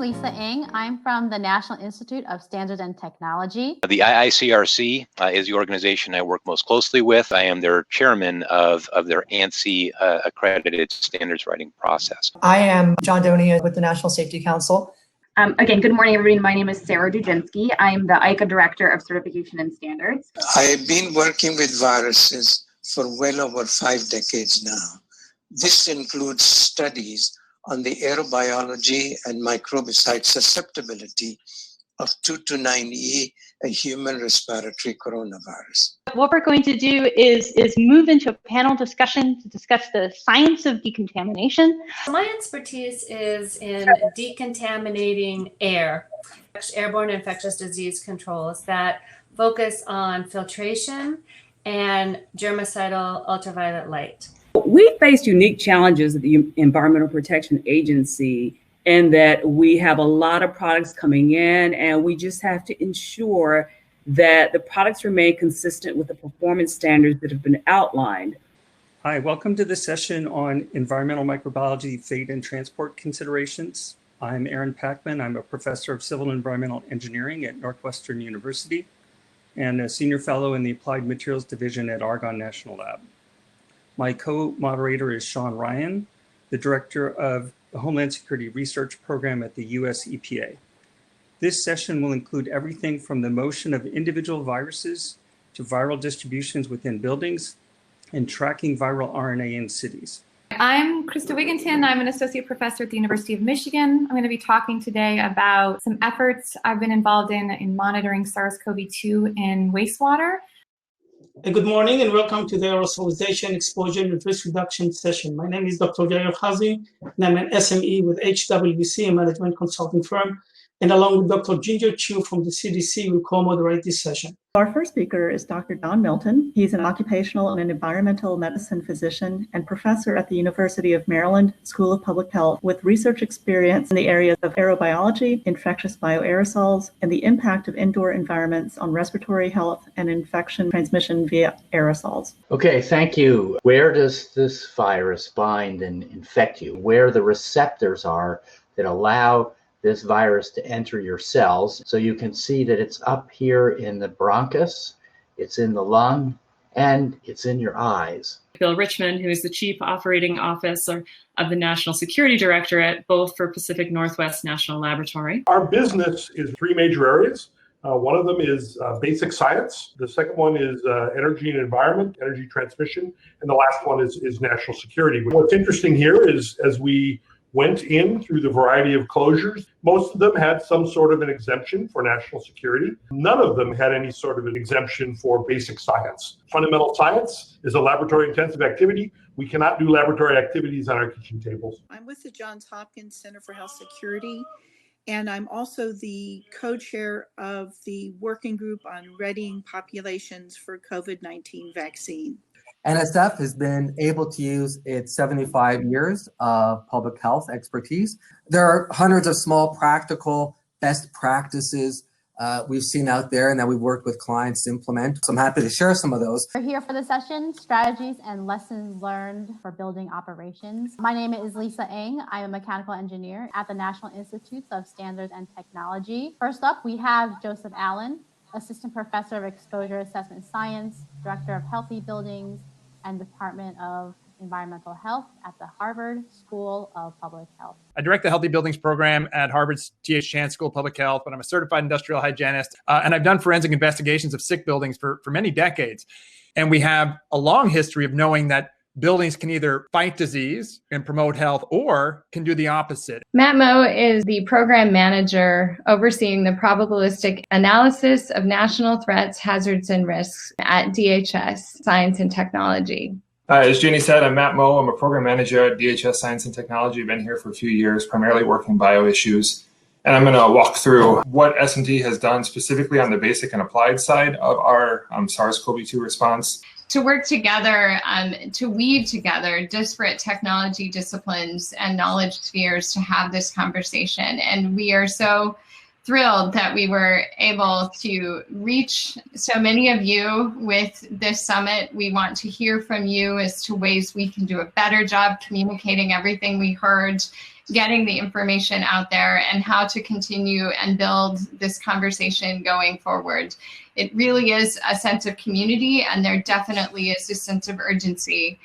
Lisa Ng. I'm from the National Institute of Standards and Technology. The IICRC is the organization I work most closely with. I am their chairman of their ANSI accredited standards writing process. I am John Donia with the National Safety Council. Again, good morning, everybody. My name is Sarah Dujinski. I'm the ICA Director of Certification and Standards. I've been working with viruses for well over 5 decades now. This includes studies on the aerobiology and microbicide susceptibility of 229E, a human respiratory coronavirus. What we're going to do is move into a panel discussion to discuss the science of decontamination. My expertise is in decontaminating airborne infectious disease controls that focus on filtration and germicidal ultraviolet light. We faced unique challenges at the Environmental Protection Agency in that we have a lot of products coming in, and we just have to ensure that the products remain consistent with the performance standards that have been outlined. Hi, welcome to this session on environmental microbiology fate and transport considerations. I'm Aaron Packman. I'm a professor of civil and environmental engineering at Northwestern University and a senior fellow in the Applied Materials Division at Argonne National Lab. My co-moderator is Sean Ryan, the director of the Homeland Security Research Program at the US EPA. This session will include everything from the motion of individual viruses to viral distributions within buildings and tracking viral RNA in cities. I'm Krista Wigginton. I'm an associate professor at the University of Michigan. I'm going to be talking today about some efforts I've been involved in monitoring SARS-CoV-2 in wastewater. Good morning and welcome to the aerosolization, exposure, and risk reduction session. My name is Dr. Yair Hazi, and I'm an SME with HWC, a management consulting firm. And along with Dr. Ginger Chu from the CDC, we'll co-moderate this session. Our first speaker is Dr. Don Milton. He's an occupational and environmental medicine physician and professor at the University of Maryland School of Public Health with research experience in the areas of aerobiology, infectious bioaerosols, and the impact of indoor environments on respiratory health and infection transmission via aerosols. Okay, thank you. Where does this virus bind and infect you? Where the receptors are that allow this virus to enter your cells. So you can see that it's up here in the bronchus, it's in the lung, and it's in your eyes. Bill Richmond, who is the Chief Operating Officer of the National Security Directorate, both for Pacific Northwest National Laboratory. Our business is 3 major areas. One of them is basic science. The second one is energy and environment, energy transmission. And the last one is national security. What's interesting here is as we went in through the variety of closures, most of them had some sort of an exemption for national security. None of them had any sort of an exemption for basic science. Fundamental science is a laboratory intensive activity. We cannot do laboratory activities on our kitchen tables. I'm with the Johns Hopkins Center for Health Security, and I'm also the co-chair of the working group on readying populations for COVID-19 vaccine. NSF has been able to use its 75 years of public health expertise. There are hundreds of small practical best practices we've seen out there and that we've worked with clients to implement. So I'm happy to share some of those. We're here for the session, Strategies and Lessons Learned for Building Operations. My name is Lisa Ng. I'm a mechanical engineer at the National Institute of Standards and Technology. First up, we have Joseph Allen, Assistant Professor of Exposure Assessment Science, Director of Healthy Buildings, and Department of Environmental Health at the Harvard School of Public Health. I direct the Healthy Buildings program at Harvard's T.H. Chan School of Public Health, but I'm a certified industrial hygienist, and I've done forensic investigations of sick buildings for many decades. And we have a long history of knowing that buildings can either fight disease and promote health or can do the opposite. Matt Moe is the program manager overseeing the probabilistic analysis of national threats, hazards, and risks at DHS Science and Technology. As Jeannie said, I'm Matt Moe. I'm a program manager at DHS Science and Technology. I've been here for a few years, primarily working bio issues. And I'm going to walk through what S&T has done specifically on the basic and applied side of our SARS-CoV-2 response. To work together, to weave together disparate technology disciplines and knowledge spheres to have this conversation. And we are so thrilled that we were able to reach so many of you with this summit. We want to hear from you as to ways we can do a better job communicating everything we heard, getting the information out there, and how to continue and build this conversation going forward. It really is a sense of community, and there definitely is a sense of urgency.